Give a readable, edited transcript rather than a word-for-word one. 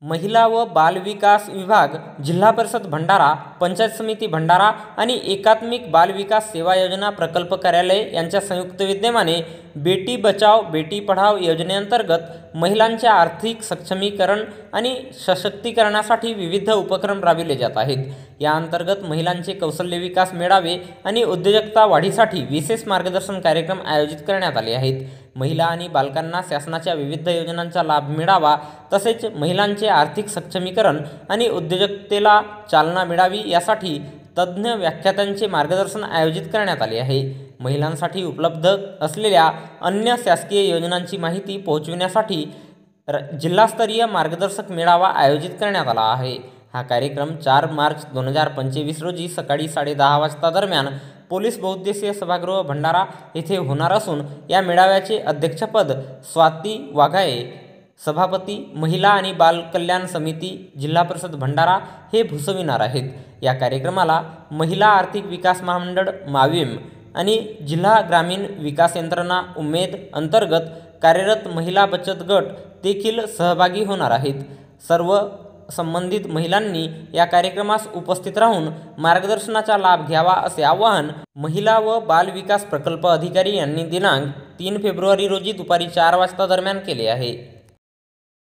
महिला व बाल विकास विभाग, जिल्हा परिषद भंडारा, पंचायत समिती भंडारा आणि एकात्मिक बाल विकास सेवा योजना प्रकल्प कार्यालय यांच्या संयुक्त विद्यमाने बेटी बचाओ बेटी पढाओ योजनेअंतर्गत महिलांच्या आर्थिक सक्षमीकरण आणि सशक्तीकरणासाठी विविध उपक्रम राबविले जात आहेत। या अंतर्गत महिलांचे कौशल्य विकास मेळावे आणि उद्योजकता वाढीसाठी विशेष मार्गदर्शन कार्यक्रम आयोजित करण्यात आले आहेत। महिला आणि बालकांना शासनाच्या विविध योजनांचा लाभ मिळावा तसेच महिलांचे आर्थिक सक्षमीकरण आणि उद्योजकतेला चालना मिळावी यासाठी तज्ञ व्याख्यात्यांचे मार्गदर्शन आयोजित करण्यात आले आहे। महिलांसाठी उपलब्ध असलेल्या अन्य शासकीय योजनांची माहिती पोहोचविण्यासाठी जिल्हास्तरीय मार्गदर्शक मेळावा आयोजित करण्यात आला आहे। हा कार्यक्रम 4 मार्च 2025 रोजी सकाळी 10:30 वाजता दरम्यान पोलीस बहुउद्देशीय सभागृह भंडारा येथे होणार असून या मेळाव्याचे अध्यक्षपद स्वाती वाघाये, सभापती महिला आणि बाल कल्याण समिती जिल्हा परिषद भंडारा हे भूषविणार आहेत। या कार्यक्रमाला महिला आर्थिक विकास महामंडळ माविम आणि जिल्हा ग्रामीण विकास यंत्रणा उमेद अंतर्गत कार्यरत महिला बचत गट देखील सहभागी होणार आहेत। सर्व संबंधित महिलांनी या कार्यक्रमास उपस्थित राहून मार्गदर्शनाचा लाभ घ्यावा असे आवाहन महिला व बाल विकास प्रकल्प अधिकारी यांनी दिनांक 3 फेब्रुवारी रोजी दुपारी 4 वाजता दरम्यान केले आहे।